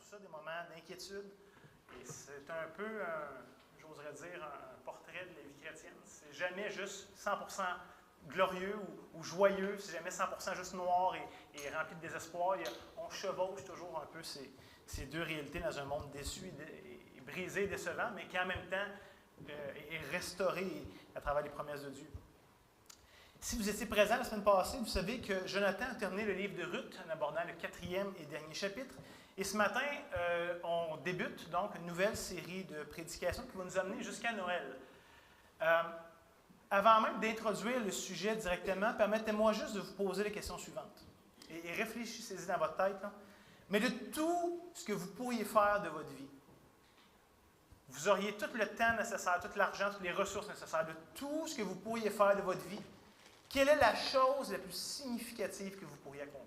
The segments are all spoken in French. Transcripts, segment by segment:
ça, des moments d'inquiétude. Et c'est un peu, j'oserais dire, un portrait de la vie chrétienne. C'est jamais juste 100% glorieux ou joyeux, c'est jamais 100% juste noir et rempli de désespoir. On chevauche toujours un peu ces deux réalités dans un monde déçu et brisé, décevant, mais qui en même temps est restauré à travers les promesses de Dieu. Si vous étiez présent la semaine passée, vous savez que Jonathan a terminé le livre de Ruth en abordant le 4e et dernier chapitre. Et ce matin, on débute donc une nouvelle série de prédications qui va nous amener jusqu'à Noël. Avant même d'introduire le sujet directement, permettez-moi juste de vous poser les questions suivantes. Et réfléchissez-y dans votre tête. Là. Mais de tout ce que vous pourriez faire de votre vie, vous auriez tout le temps nécessaire, tout l'argent, toutes les ressources nécessaires, de tout ce que vous pourriez faire de votre vie, quelle est la chose la plus significative que vous pourriez accomplir?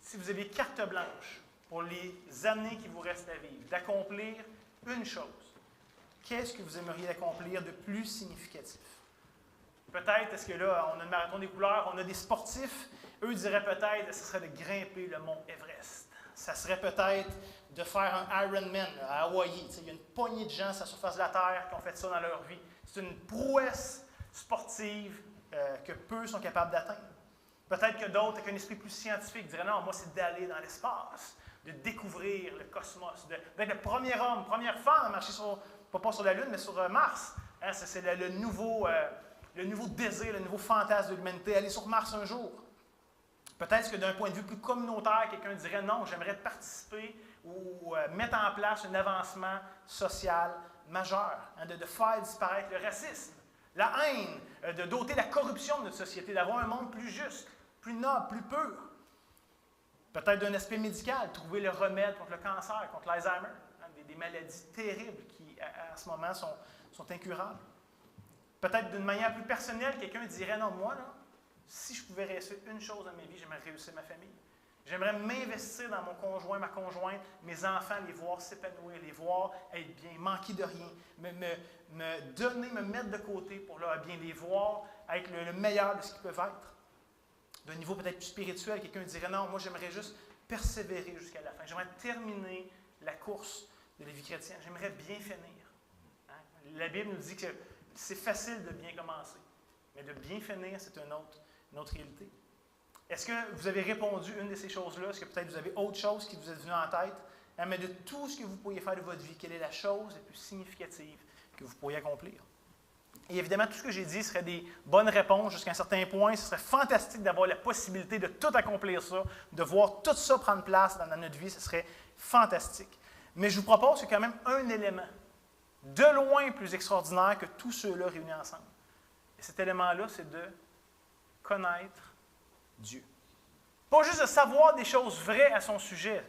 Si vous aviez carte blanche pour les années qui vous restent à vivre, d'accomplir une chose, qu'est-ce que vous aimeriez accomplir de plus significatif? Peut-être, est-ce que là, on a le marathon des couleurs, on a des sportifs, eux diraient peut-être, ce serait de grimper le mont Everest. Ça serait peut-être de faire un Ironman à Hawaï. Il y a une poignée de gens sur la surface de la Terre qui ont fait ça dans leur vie. C'est une prouesse sportive que peu sont capables d'atteindre. Peut-être que d'autres, avec un esprit plus scientifique, diraient non, moi, c'est d'aller dans l'espace, de découvrir le cosmos, d'être le premier homme, première femme à marcher pas sur la Lune, mais sur Mars. Hein, c'est le nouveau désir, le nouveau fantasme de l'humanité, aller sur Mars un jour. Peut-être que d'un point de vue plus communautaire, quelqu'un dirait non, j'aimerais participer ou mettre en place un avancement social majeur, hein, de faire disparaître le racisme, la haine, de doter la corruption de notre société, d'avoir un monde plus juste, plus noble, plus pur. Peut-être d'un aspect médical, trouver le remède contre le cancer, contre l'Alzheimer, hein, des maladies terribles qui, à ce moment, sont incurables. Peut-être d'une manière plus personnelle, quelqu'un dirait non, moi, là, si je pouvais réussir une chose dans ma vie, j'aimerais réussir ma famille. J'aimerais m'investir dans mon conjoint, ma conjointe, mes enfants, les voir s'épanouir, les voir être bien, manquer de rien, me donner, me mettre de côté pour leur bien, les voir être le meilleur de ce qu'ils peuvent être. D'un niveau peut-être plus spirituel, quelqu'un dirait non, moi j'aimerais juste persévérer jusqu'à la fin. J'aimerais terminer la course de la vie chrétienne. J'aimerais bien finir. Hein? La Bible nous dit que c'est facile de bien commencer, mais de bien finir, c'est une autre réalité. Est-ce que vous avez répondu une de ces choses-là? Est-ce que peut-être vous avez autre chose qui vous est venue en tête? Hein, mais de tout ce que vous pourriez faire de votre vie, quelle est la chose la plus significative que vous pourriez accomplir? Et évidemment, tout ce que j'ai dit serait des bonnes réponses jusqu'à un certain point. Ce serait fantastique d'avoir la possibilité de tout accomplir ça, de voir tout ça prendre place dans notre vie. Ce serait fantastique. Mais je vous propose qu'il y a quand même un élément de loin plus extraordinaire que tous ceux-là réunis ensemble. Et cet élément-là, c'est de connaître Dieu. Pas juste de savoir des choses vraies à son sujet,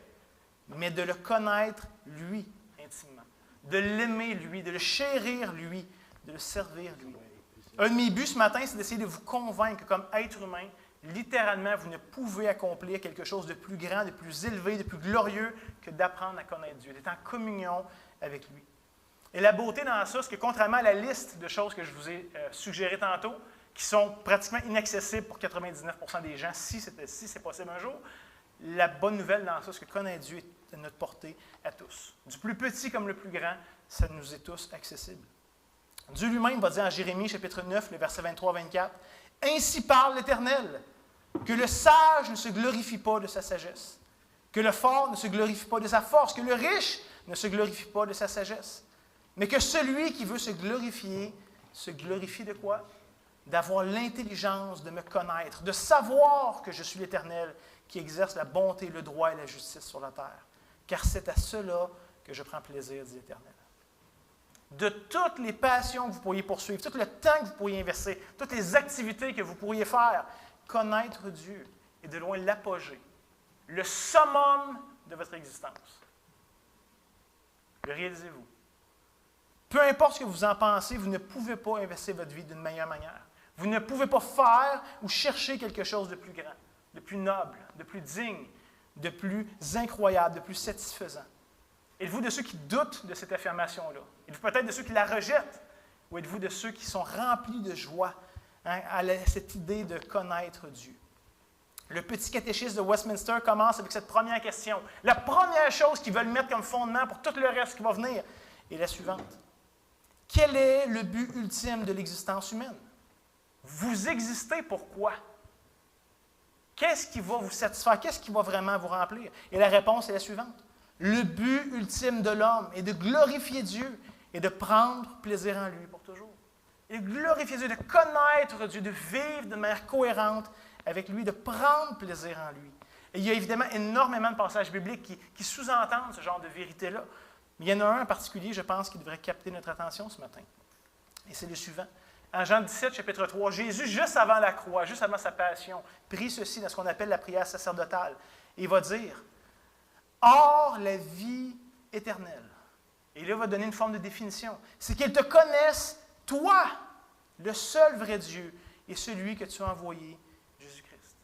mais de le connaître, lui, intimement. De l'aimer, lui, de le chérir, lui, de le servir, lui. Un de mes buts ce matin, c'est d'essayer de vous convaincre que comme être humain, littéralement, vous ne pouvez accomplir quelque chose de plus grand, de plus élevé, de plus glorieux que d'apprendre à connaître Dieu, d'être en communion avec lui. Et la beauté dans ça, c'est que contrairement à la liste de choses que je vous ai suggérées tantôt, qui sont pratiquement inaccessibles pour 99% des gens, si c'est possible un jour, la bonne nouvelle dans ça, c'est que connaître Dieu est à notre portée à tous. Du plus petit comme le plus grand, ça nous est tous accessible. Dieu lui-même va dire en Jérémie, chapitre 9, le verset 23-24, « Ainsi parle l'Éternel, que le sage ne se glorifie pas de sa sagesse, que le fort ne se glorifie pas de sa force, que le riche ne se glorifie pas de sa sagesse, mais que celui qui veut se glorifie de quoi? D'avoir l'intelligence de me connaître, de savoir que je suis l'Éternel qui exerce la bonté, le droit et la justice sur la terre. Car c'est à cela que je prends plaisir, dit l'Éternel. » De toutes les passions que vous pourriez poursuivre, tout le temps que vous pourriez investir, toutes les activités que vous pourriez faire, connaître Dieu est de loin l'apogée, le summum de votre existence. Le réalisez-vous. Peu importe ce que vous en pensez, vous ne pouvez pas investir votre vie d'une meilleure manière. Vous ne pouvez pas faire ou chercher quelque chose de plus grand, de plus noble, de plus digne, de plus incroyable, de plus satisfaisant. Êtes-vous de ceux qui doutent de cette affirmation-là? Êtes-vous peut-être de ceux qui la rejettent? Ou êtes-vous de ceux qui sont remplis de joie à cette idée de connaître Dieu? Le petit catéchisme de Westminster commence avec cette première question. La première chose qu'ils veulent mettre comme fondement pour tout le reste qui va venir est la suivante. Quel est le but ultime de l'existence humaine? Vous existez pourquoi? Qu'est-ce qui va vous satisfaire? Qu'est-ce qui va vraiment vous remplir? Et la réponse est la suivante. Le but ultime de l'homme est de glorifier Dieu et de prendre plaisir en lui pour toujours. Et de glorifier Dieu, de connaître Dieu, de vivre de manière cohérente avec lui, de prendre plaisir en lui. Et il y a évidemment énormément de passages bibliques qui sous-entendent ce genre de vérité-là. Mais il y en a un en particulier, je pense, qui devrait capter notre attention ce matin. Et c'est le suivant. En Jean 17, chapitre 3, Jésus, juste avant la croix, juste avant sa passion, prie ceci dans ce qu'on appelle la prière sacerdotale. Et il va dire, « Or la vie éternelle. » Et là, il va donner une forme de définition. C'est qu'ils te connaissent, toi, le seul vrai Dieu, et celui que tu as envoyé, Jésus-Christ.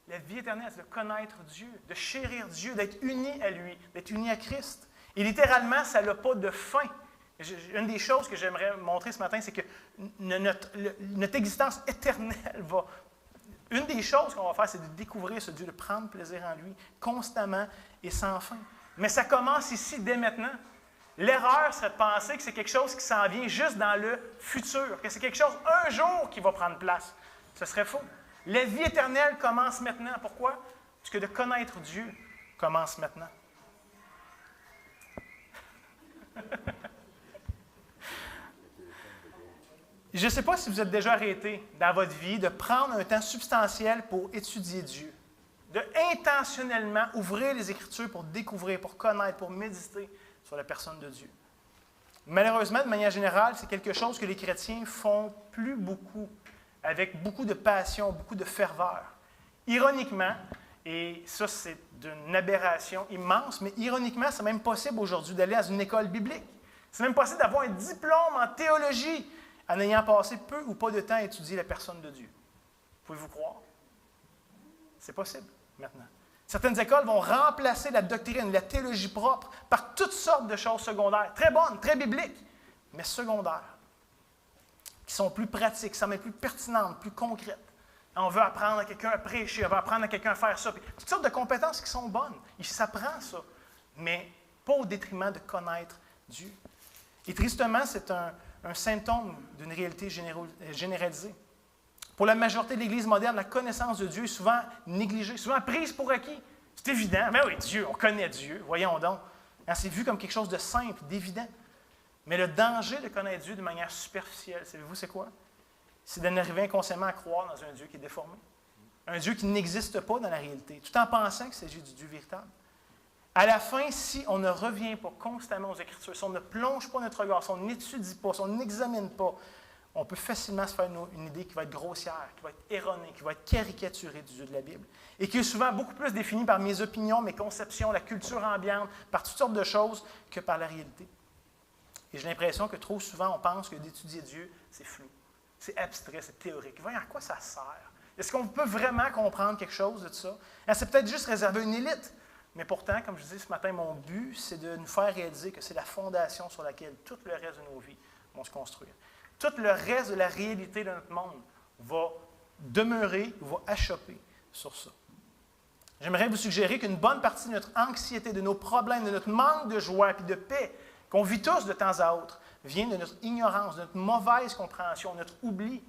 La vie éternelle, c'est de connaître Dieu, de chérir Dieu, d'être uni à lui, d'être uni à Christ. Et littéralement, ça n'a pas de fin. Une des choses que j'aimerais montrer ce matin, c'est que notre existence éternelle va... Une des choses qu'on va faire, c'est de découvrir ce Dieu, de prendre plaisir en lui, constamment et sans fin. Mais ça commence ici, dès maintenant. L'erreur serait de penser que c'est quelque chose qui s'en vient juste dans le futur, que c'est quelque chose, un jour, qui va prendre place. Ce serait faux. La vie éternelle commence maintenant. Pourquoi? Parce que de connaître Dieu commence maintenant. Je ne sais pas si vous êtes déjà arrêté dans votre vie de prendre un temps substantiel pour étudier Dieu, de intentionnellement ouvrir les Écritures pour découvrir, pour connaître, pour méditer sur la personne de Dieu. Malheureusement, de manière générale, c'est quelque chose que les chrétiens font plus beaucoup, avec beaucoup de passion, beaucoup de ferveur. Ironiquement, et ça c'est d'une aberration immense, mais ironiquement, c'est même possible aujourd'hui d'aller à une école biblique. C'est même possible d'avoir un diplôme en théologie en ayant passé peu ou pas de temps à étudier la personne de Dieu. Pouvez-vous croire? C'est possible maintenant. Certaines écoles vont remplacer la doctrine, la théologie propre, par toutes sortes de choses secondaires, très bonnes, très bibliques, mais secondaires, qui sont plus pratiques, qui sont même plus pertinentes, plus concrètes. On veut apprendre à quelqu'un à prêcher, on veut apprendre à quelqu'un à faire ça. Puis, toutes sortes de compétences qui sont bonnes. Il s'apprend ça, mais pas au détriment de connaître Dieu. Et tristement, c'est un symptôme d'une réalité généralisée. Pour la majorité de l'Église moderne, la connaissance de Dieu est souvent négligée, souvent prise pour acquis. C'est évident. Mais oui, Dieu, on connaît Dieu, voyons donc. C'est vu comme quelque chose de simple, d'évident. Mais le danger de connaître Dieu de manière superficielle, savez-vous c'est quoi? C'est d'en arriver inconsciemment à croire dans un Dieu qui est déformé. Un Dieu qui n'existe pas dans la réalité, tout en pensant qu'il s'agit du Dieu véritable. À la fin, si on ne revient pas constamment aux Écritures, si on ne plonge pas notre regard, si on n'étudie pas, si on n'examine pas, on peut facilement se faire une idée qui va être grossière, qui va être erronée, qui va être caricaturée du Dieu de la Bible, et qui est souvent beaucoup plus définie par mes opinions, mes conceptions, la culture ambiante, par toutes sortes de choses, que par la réalité. Et j'ai l'impression que trop souvent, on pense que d'étudier Dieu, c'est flou, c'est abstrait, c'est théorique. Voyons à quoi ça sert? Est-ce qu'on peut vraiment comprendre quelque chose de ça? C'est peut-être juste réservé à une élite. Mais pourtant, comme je disais ce matin, mon but, c'est de nous faire réaliser que c'est la fondation sur laquelle tout le reste de nos vies vont se construire. Tout le reste de la réalité de notre monde va demeurer, va achopper sur ça. J'aimerais vous suggérer qu'une bonne partie de notre anxiété, de nos problèmes, de notre manque de joie et de paix, qu'on vit tous de temps à autre, vient de notre ignorance, de notre mauvaise compréhension, notre oubli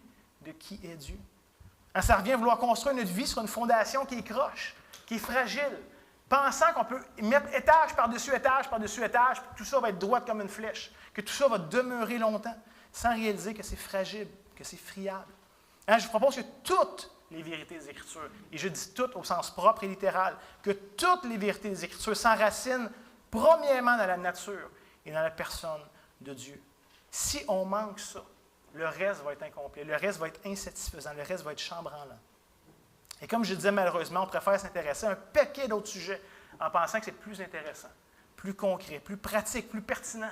de qui est Dieu. Ça revient à vouloir construire notre vie sur une fondation qui est croche, qui est fragile, pensant qu'on peut mettre étage par-dessus étage, par-dessus étage, puis que tout ça va être droit comme une flèche, que tout ça va demeurer longtemps, sans réaliser que c'est fragile, que c'est friable. Je vous propose que toutes les vérités des Écritures, et je dis toutes au sens propre et littéral, que toutes les vérités des Écritures s'enracinent premièrement dans la nature et dans la personne de Dieu. Si on manque ça, le reste va être incomplet, le reste va être insatisfaisant, le reste va être chambranlant. Et comme je disais, malheureusement, on préfère s'intéresser à un paquet d'autres sujets en pensant que c'est plus intéressant, plus concret, plus pratique, plus pertinent,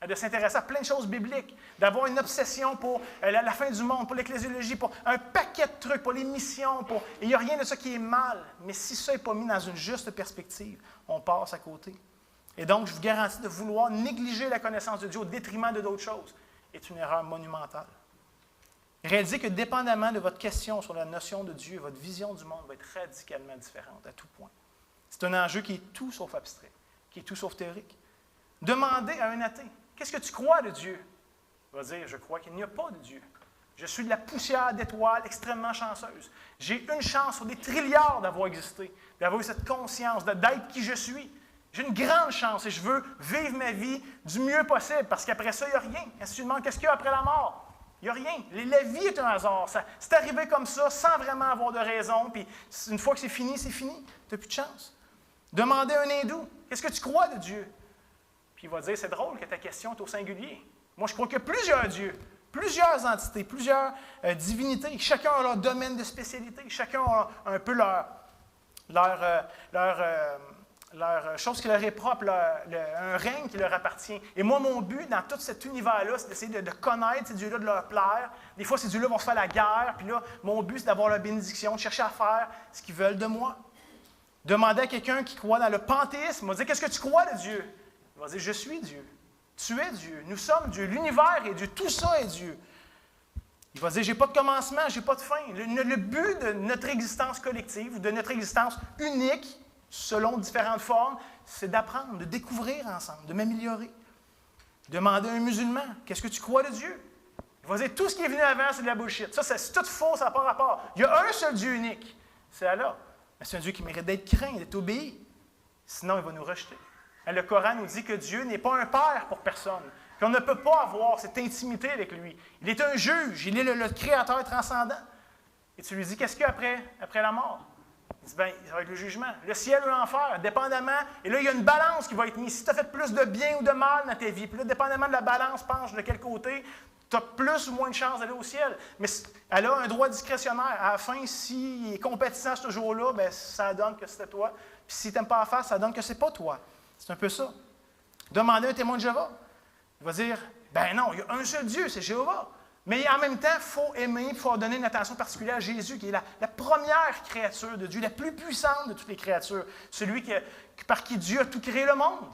de s'intéresser à plein de choses bibliques, d'avoir une obsession pour la fin du monde, pour l'ecclésiologie, pour un paquet de trucs, pour les missions, et il n'y a rien de ça qui est mal. Mais si ça n'est pas mis dans une juste perspective, on passe à côté. Et donc, je vous garantis de vouloir négliger la connaissance de Dieu au détriment de d'autres choses est une erreur monumentale. Réalisez que dépendamment de votre question sur la notion de Dieu, votre vision du monde va être radicalement différente à tout point. C'est un enjeu qui est tout sauf abstrait, qui est tout sauf théorique. Demandez à un athée, qu'est-ce que tu crois de Dieu? Il va dire, je crois qu'il n'y a pas de Dieu. Je suis de la poussière d'étoiles extrêmement chanceuse. J'ai une chance sur des trilliards d'avoir existé, d'avoir eu cette conscience, d'être qui je suis. J'ai une grande chance et je veux vivre ma vie du mieux possible parce qu'après ça, il n'y a rien. Et si tu demandes qu'est-ce qu'il y a après la mort, il n'y a rien. La vie est un hasard. C'est arrivé comme ça sans vraiment avoir de raison. Puis une fois que c'est fini, c'est fini. Tu n'as plus de chance. Demandez à un hindou, qu'est-ce que tu crois de Dieu? Puis il va dire, c'est drôle que ta question est au singulier. Moi, je crois qu'il y a plusieurs dieux, plusieurs entités, plusieurs divinités. Chacun a leur domaine de spécialité. Chacun a un peu leur chose qui leur est propre, un règne qui leur appartient. Et moi, mon but dans tout cet univers-là, c'est d'essayer de connaître ces dieux-là, de leur plaire. Des fois, ces dieux-là vont se faire la guerre. Puis là, mon but, c'est d'avoir leur bénédiction, de chercher à faire ce qu'ils veulent de moi. Demandez à quelqu'un qui croit dans le panthéisme, il va dire, qu'est-ce que tu crois de Dieu? Il va dire, je suis Dieu. Tu es Dieu. Nous sommes Dieu. L'univers est Dieu. Tout ça est Dieu. Il va dire, j'ai pas de commencement, j'ai pas de fin. Le but de notre existence collective, de notre existence unique, selon différentes formes, c'est d'apprendre, de découvrir ensemble, de m'améliorer. Demandez à un musulman, qu'est-ce que tu crois de Dieu? Il va dire, tout ce qui est venu avant, c'est de la bullshit. Ça, c'est tout faux, ça n'a pas rapport. Il y a un seul Dieu unique. C'est Allah. Mais c'est un Dieu qui mérite d'être craint, d'être obéi. Sinon, il va nous rejeter. Le Coran nous dit que Dieu n'est pas un père pour personne, qu'on ne peut pas avoir cette intimité avec lui. Il est un juge, il est le créateur transcendant. Et tu lui dis, qu'est-ce qu'il y a après la mort? Il dit, bien, ça va être le jugement. Le ciel ou l'enfer, dépendamment. Et là, il y a une balance qui va être mise. Si tu as fait plus de bien ou de mal dans ta vie, puis là, dépendamment de la balance, penche de quel côté, tu as plus ou moins de chances d'aller au ciel. Mais elle a un droit discrétionnaire. À la fin, s'il est compétent ce jour-là, bien, ça donne que c'était toi. Puis s'il t'aime pas à faire, ça donne que c'est pas toi. C'est un peu ça. Demandez à un témoin de Jéhovah. Il va dire, ben non, il y a un seul Dieu, c'est Jéhovah. Mais en même temps, il faut aimer, il faut donner une attention particulière à Jésus, qui est la première créature de Dieu, la plus puissante de toutes les créatures. Celui par qui Dieu a tout créé le monde.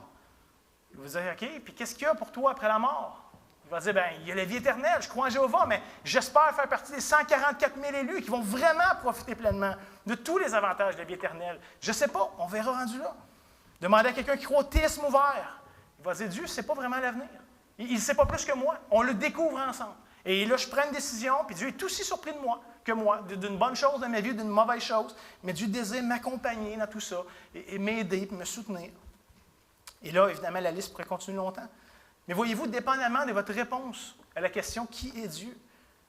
Il va dire, OK, puis qu'est-ce qu'il y a pour toi après la mort? Il va dire, bien, il y a la vie éternelle, je crois en Jéhovah, mais j'espère faire partie des 144 000 élus qui vont vraiment profiter pleinement de tous les avantages de la vie éternelle. Je ne sais pas, on verra rendu là. Demandez à quelqu'un qui croit au théisme ouvert. Il va dire, Dieu, ce n'est pas vraiment l'avenir. Il ne sait pas plus que moi. On le découvre ensemble. Et là, je prends une décision, puis Dieu est aussi surpris de moi que moi, d'une bonne chose dans ma vie ou d'une mauvaise chose. Mais Dieu désire m'accompagner dans tout ça et m'aider, puis me soutenir. Et là, évidemment, la liste pourrait continuer longtemps. Mais voyez-vous, dépendamment de votre réponse à la question « Qui est Dieu ?»,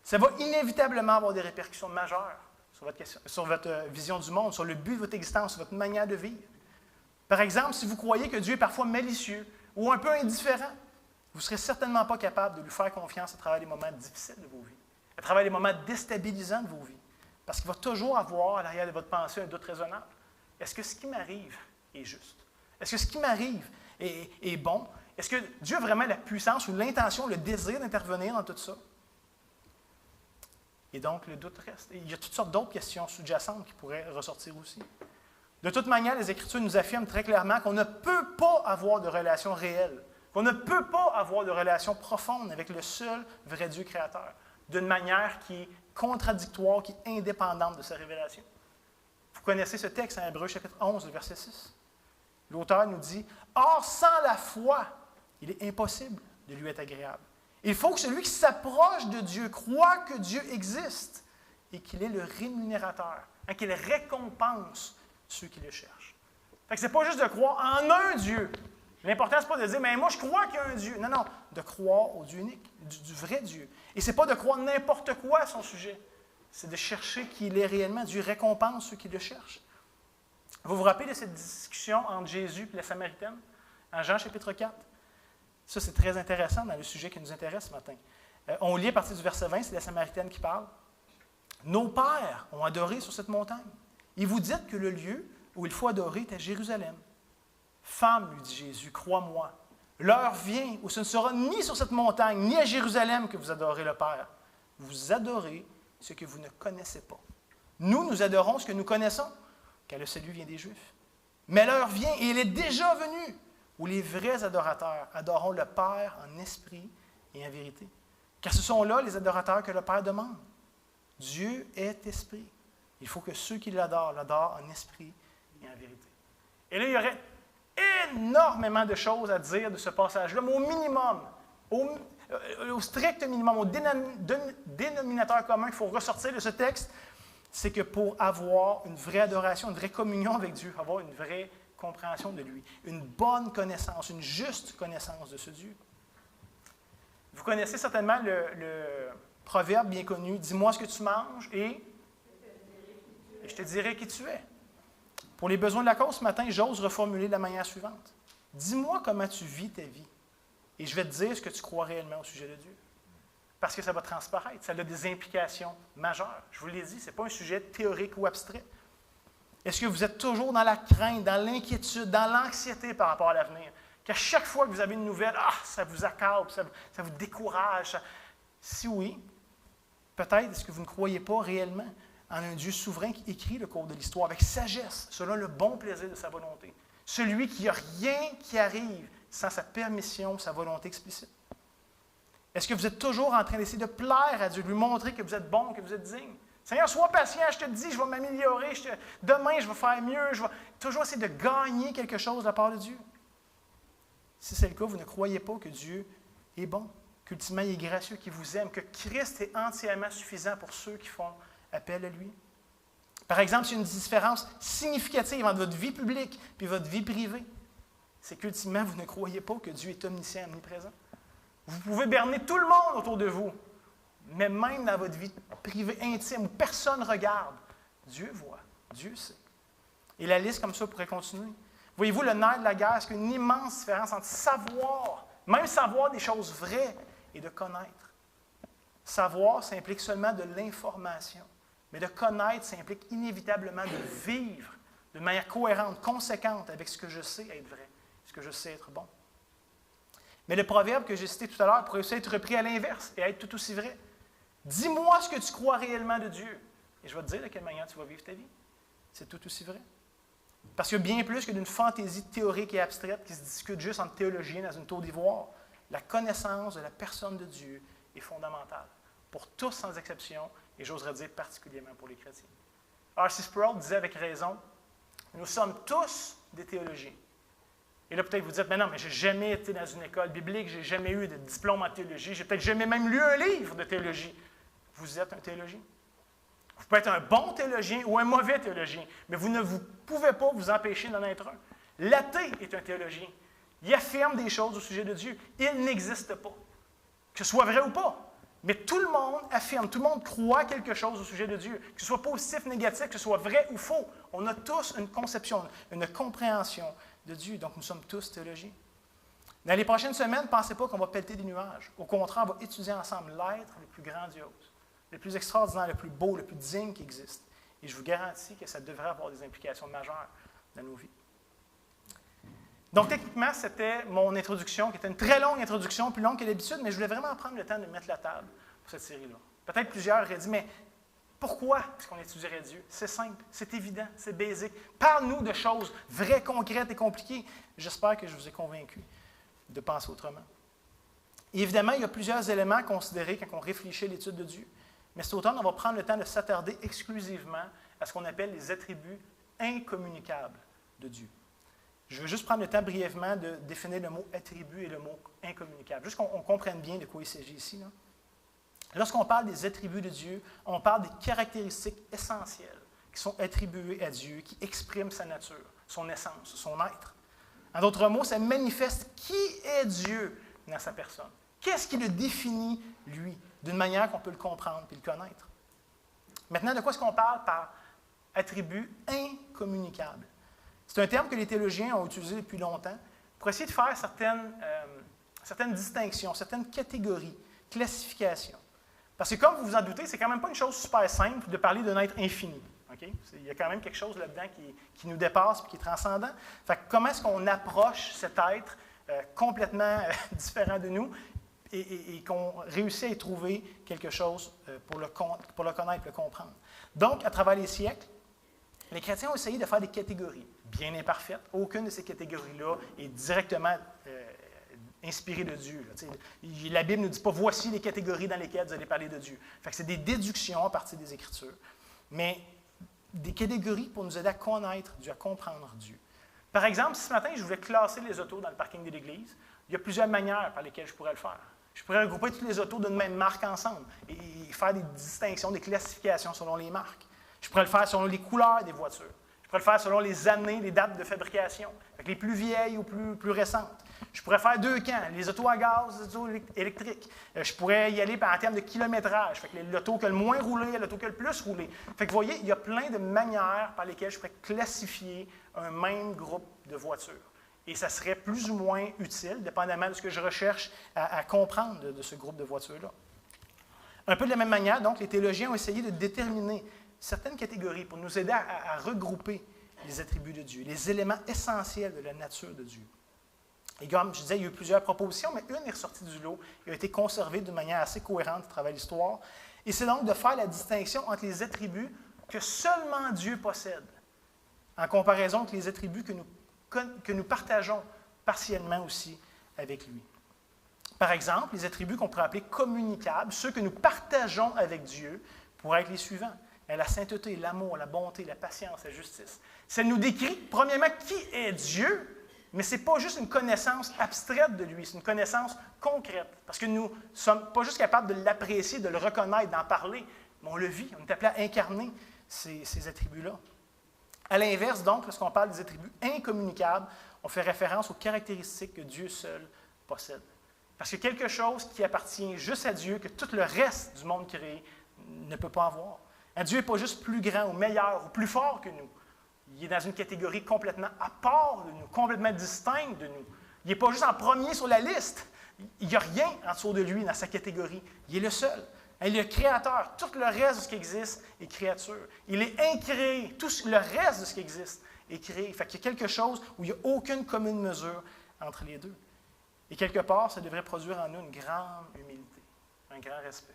ça va inévitablement avoir des répercussions majeures sur votre vision du monde, sur le but de votre existence, sur votre manière de vivre. Par exemple, si vous croyez que Dieu est parfois malicieux ou un peu indifférent, vous ne serez certainement pas capable de lui faire confiance à travers les moments difficiles de vos vies, à travers les moments déstabilisants de vos vies. Parce qu'il va toujours avoir à l'arrière de votre pensée un doute raisonnable. Est-ce que ce qui m'arrive est juste? Est-ce que ce qui m'arrive est bon? Est-ce que Dieu a vraiment la puissance ou l'intention, le désir d'intervenir dans tout ça? Et donc, le doute reste. Et il y a toutes sortes d'autres questions sous-jacentes qui pourraient ressortir aussi. De toute manière, les Écritures nous affirment très clairement qu'on ne peut pas avoir de relation réelle, qu'on ne peut pas avoir de relation profonde avec le seul vrai Dieu créateur, d'une manière qui est contradictoire, qui est indépendante de sa révélation. Vous connaissez ce texte en Hébreux chapitre 11, verset 6. L'auteur nous dit « Or, sans la foi, il est impossible de lui être agréable. Il faut que celui qui s'approche de Dieu croit que Dieu existe et qu'il est le rémunérateur, qu'il récompense ceux qui le cherchent. » Ce n'est pas juste de croire en un Dieu. L'important, ce n'est pas de dire « mais moi, je crois qu'il y a un Dieu ». Non, non, de croire au Dieu unique, du vrai Dieu. Et ce n'est pas de croire n'importe quoi à son sujet. C'est de chercher qu'il est réellement. Dieu récompense ceux qui le cherchent. Vous vous rappelez de cette discussion entre Jésus et la Samaritaine, en Jean chapitre 4? Ça, c'est très intéressant dans le sujet qui nous intéresse ce matin. On lit à partir du verset 20, c'est la Samaritaine qui parle. « Nos pères ont adoré sur cette montagne. Et vous dites que le lieu où il faut adorer est à Jérusalem. Femme, lui dit Jésus, crois-moi, l'heure vient où ce ne sera ni sur cette montagne, ni à Jérusalem que vous adorez le Père. Vous adorez ce que vous ne connaissez pas. Nous adorons ce que nous connaissons, car le salut vient des Juifs. Mais l'heure vient, et elle est déjà venue, où les vrais adorateurs adoreront le Père en esprit et en vérité. Car ce sont là les adorateurs que le Père demande. Dieu est esprit. Il faut que ceux qui l'adorent en esprit et en vérité. Et là, il y aurait énormément de choses à dire de ce passage-là, mais au minimum, au strict minimum, au dénominateur commun qu'il faut ressortir de ce texte, c'est que pour avoir une vraie adoration, une vraie communion avec Dieu, avoir une vraie compréhension de lui, une bonne connaissance, une juste connaissance de ce Dieu. Vous connaissez certainement le proverbe bien connu, « Dis-moi ce que tu manges et je te dirai qui tu es ». Pour les besoins de la cause, ce matin, j'ose reformuler de la manière suivante. « Dis-moi comment tu vis ta vie et je vais te dire ce que tu crois réellement au sujet de Dieu. » Parce que ça va transparaître, ça a des implications majeures. Je vous l'ai dit, ce n'est pas un sujet théorique ou abstrait. Est-ce que vous êtes toujours dans la crainte, dans l'inquiétude, dans l'anxiété par rapport à l'avenir? Qu'à chaque fois que vous avez une nouvelle, ça vous accable, ça vous décourage. Si oui, peut-être est-ce que vous ne croyez pas réellement en un Dieu souverain qui écrit le cours de l'histoire avec sagesse, selon le bon plaisir de sa volonté. Celui qui n'a rien qui arrive sans sa permission, sa volonté explicite. Est-ce que vous êtes toujours en train d'essayer de plaire à Dieu, de lui montrer que vous êtes bon, que vous êtes digne? Seigneur, sois patient, je te dis, je vais m'améliorer, demain je vais faire mieux, je vais toujours essayer de gagner quelque chose de la part de Dieu. Si c'est le cas, vous ne croyez pas que Dieu est bon, qu'ultimement il est gracieux, qu'il vous aime, que Christ est entièrement suffisant pour ceux qui font appel à lui. Par exemple, s'il y a une différence significative entre votre vie publique et votre vie privée, c'est qu'ultimement, vous ne croyez pas que Dieu est omniscient, omniprésent. Vous pouvez berner tout le monde autour de vous, mais même dans votre vie privée, intime, où personne ne regarde, Dieu voit, Dieu sait. Et la liste comme ça pourrait continuer. Voyez-vous, le nerf de la guerre, c'est qu'il y a une immense différence entre savoir, même savoir des choses vraies, et de connaître. Savoir, ça implique seulement de l'information. Mais de connaître, ça implique inévitablement de vivre de manière cohérente, conséquente avec ce que je sais être vrai, ce que je sais être bon. Mais le proverbe que j'ai cité tout à l'heure pourrait aussi être repris à l'inverse et être tout aussi vrai. Dis-moi ce que tu crois réellement de Dieu, et je vais te dire de quelle manière tu vas vivre ta vie. C'est tout aussi vrai. Parce qu'il y a bien plus que d'une fantaisie théorique et abstraite qui se discute juste entre théologiens dans une tour d'ivoire. La connaissance de la personne de Dieu est fondamentale, pour tous sans exception, et j'oserais dire particulièrement pour les chrétiens. R.C. Sproul disait avec raison, nous sommes tous des théologiens. Et là, peut-être vous dites, mais non, mais je n'ai jamais été dans une école biblique, je n'ai jamais eu de diplôme en théologie, je n'ai peut-être jamais même lu un livre de théologie. Vous êtes un théologien. Vous pouvez être un bon théologien ou un mauvais théologien, mais vous ne pouvez pas vous empêcher d'en être un. L'athée est un théologien. Il affirme des choses au sujet de Dieu. Il n'existe pas. Que ce soit vrai ou pas. Mais tout le monde affirme, tout le monde croit quelque chose au sujet de Dieu. Que ce soit positif, négatif, que ce soit vrai ou faux. On a tous une conception, une compréhension de Dieu. Donc, nous sommes tous théologiens. Dans les prochaines semaines, ne pensez pas qu'on va pelleter des nuages. Au contraire, on va étudier ensemble l'être le plus grandiose, le plus extraordinaire, le plus beau, le plus digne qui existe. Et je vous garantis que ça devrait avoir des implications majeures dans nos vies. Donc, techniquement, c'était mon introduction, qui était une très longue introduction, plus longue que d'habitude, mais je voulais vraiment prendre le temps de mettre la table pour cette série-là. Peut-être plusieurs auraient dit, mais pourquoi est-ce qu'on étudierait Dieu? C'est simple, c'est évident, c'est basique. Parle-nous de choses vraies, concrètes et compliquées. J'espère que je vous ai convaincu de penser autrement. Et évidemment, il y a plusieurs éléments à considérer quand on réfléchit à l'étude de Dieu. Mais cet automne, on va prendre le temps de s'attarder exclusivement à ce qu'on appelle les attributs incommunicables de Dieu. Je veux juste prendre le temps brièvement de définir le mot attribut et le mot incommunicable, juste qu'on comprenne bien de quoi il s'agit ici. Là. Lorsqu'on parle des attributs de Dieu, on parle des caractéristiques essentielles qui sont attribuées à Dieu, qui expriment sa nature, son essence, son être. En d'autres mots, ça manifeste qui est Dieu dans sa personne. Qu'est-ce qui le définit, lui, d'une manière qu'on peut le comprendre et le connaître. Maintenant, de quoi est-ce qu'on parle par attribut incommunicable? C'est un terme que les théologiens ont utilisé depuis longtemps pour essayer de faire certaines distinctions, certaines catégories, classifications. Parce que comme vous vous en doutez, c'est quand même pas une chose super simple de parler d'un être infini. Okay? Il y a quand même quelque chose là-dedans qui nous dépasse et qui est transcendant. Fait que comment est-ce qu'on approche cet être complètement différent de nous et qu'on réussit à y trouver quelque chose pour le connaître, le comprendre? Donc, à travers les siècles, les chrétiens ont essayé de faire des catégories bien imparfaites. Aucune de ces catégories-là est directement inspiré de Dieu. La Bible ne dit pas « voici les catégories dans lesquelles vous allez parler de Dieu ». Fait que c'est des déductions à partir des Écritures, mais des catégories pour nous aider à connaître Dieu, à comprendre Dieu. Par exemple, si ce matin, je voulais classer les autos dans le parking de l'Église, il y a plusieurs manières par lesquelles je pourrais le faire. Je pourrais regrouper toutes les autos d'une même marque ensemble et faire des distinctions, des classifications selon les marques. Je pourrais le faire selon les couleurs des voitures. Je pourrais le faire selon les années, les dates de fabrication, avec les plus vieilles ou plus récentes. Je pourrais faire deux camps, les autos à gaz, les autos électriques. Je pourrais y aller en termes de kilométrage, fait que l'auto qui a le moins roulé, l'auto qui a le plus roulé. Fait que vous voyez, il y a plein de manières par lesquelles je pourrais classifier un même groupe de voitures. Et ça serait plus ou moins utile, dépendamment de ce que je recherche à comprendre de ce groupe de voitures-là. Un peu de la même manière, donc, les théologiens ont essayé de déterminer certaines catégories pour nous aider à regrouper les attributs de Dieu, les éléments essentiels de la nature de Dieu. Et comme je disais, il y a eu plusieurs propositions, mais une est ressortie du lot et a été conservée d'une manière assez cohérente à travers l'histoire. Et c'est donc de faire la distinction entre les attributs que seulement Dieu possède, en comparaison avec les attributs que nous partageons partiellement aussi avec lui. Par exemple, les attributs qu'on pourrait appeler communicables, ceux que nous partageons avec Dieu, pourraient être les suivants. La sainteté, l'amour, la bonté, la patience, la justice. Ça nous décrit, premièrement, qui est Dieu, mais ce n'est pas juste une connaissance abstraite de lui, c'est une connaissance concrète. Parce que nous ne sommes pas juste capables de l'apprécier, de le reconnaître, d'en parler, mais on le vit, on est appelé à incarner ces attributs-là. À l'inverse, donc, lorsqu'on parle des attributs incommunicables, on fait référence aux caractéristiques que Dieu seul possède. Parce que quelque chose qui appartient juste à Dieu, que tout le reste du monde créé ne peut pas avoir. Dieu n'est pas juste plus grand ou meilleur ou plus fort que nous. Il est dans une catégorie complètement à part de nous, complètement distincte de nous. Il n'est pas juste en premier sur la liste. Il n'y a rien en dessous de lui dans sa catégorie. Il est le seul. Il est le créateur. Tout le reste de ce qui existe est créature. Il est incréé. Tout le reste de ce qui existe est créé. Fait qu'il y a quelque chose où il n'y a aucune commune mesure entre les deux. Et quelque part, ça devrait produire en nous une grande humilité, un grand respect.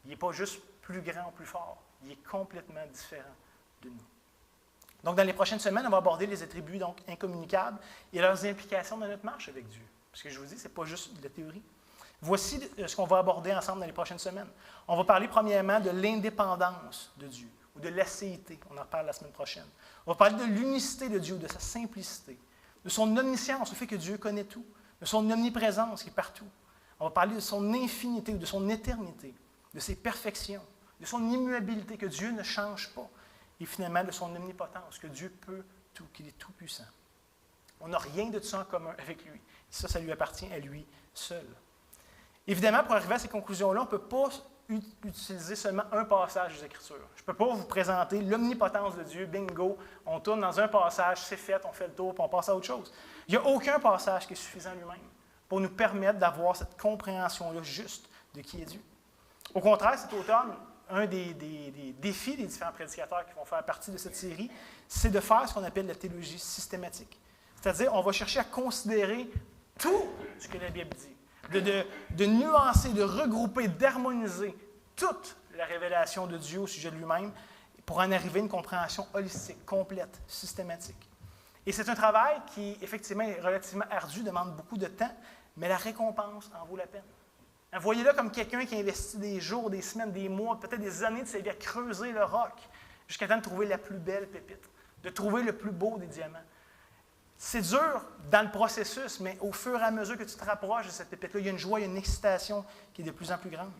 Il n'est pas juste plus grand ou plus fort. Il est complètement différent de nous. Donc, dans les prochaines semaines, on va aborder les attributs donc, incommunicables et leurs implications dans notre marche avec Dieu. Parce que je vous dis, ce n'est pas juste de la théorie. Voici ce qu'on va aborder ensemble dans les prochaines semaines. On va parler premièrement de l'indépendance de Dieu, ou de l'acéité. On en reparle la semaine prochaine. On va parler de l'unicité de Dieu, de sa simplicité, de son omniscience, le fait que Dieu connaît tout, de son omniprésence qui est partout. On va parler de son infinité, de son éternité, de ses perfections, de son immuabilité, que Dieu ne change pas, et finalement de son omnipotence, que Dieu peut tout, qu'il est tout-puissant. On n'a rien de tout ça en commun avec lui. Ça lui appartient à lui seul. Évidemment, pour arriver à ces conclusions-là, on ne peut pas utiliser seulement un passage des Écritures. Je ne peux pas vous présenter l'omnipotence de Dieu, bingo, on tourne dans un passage, c'est fait, on fait le tour, puis on passe à autre chose. Il n'y a aucun passage qui est suffisant lui-même pour nous permettre d'avoir cette compréhension-là juste de qui est Dieu. Au contraire, cet automne, un des défis des différents prédicateurs qui vont faire partie de cette série, c'est de faire ce qu'on appelle la théologie systématique. C'est-à-dire, on va chercher à considérer tout ce que la Bible dit, de nuancer, de regrouper, d'harmoniser toute la révélation de Dieu au sujet de lui-même pour en arriver à une compréhension holistique, complète, systématique. Et c'est un travail qui, effectivement, est relativement ardu, demande beaucoup de temps, mais la récompense en vaut la peine. Voyez-le comme quelqu'un qui investit des jours, des semaines, des mois, peut-être des années de sa vie à creuser le roc jusqu'à temps de trouver la plus belle pépite, de trouver le plus beau des diamants. C'est dur dans le processus, mais au fur et à mesure que tu te rapproches de cette pépite-là, il y a une joie, il y a une excitation qui est de plus en plus grande.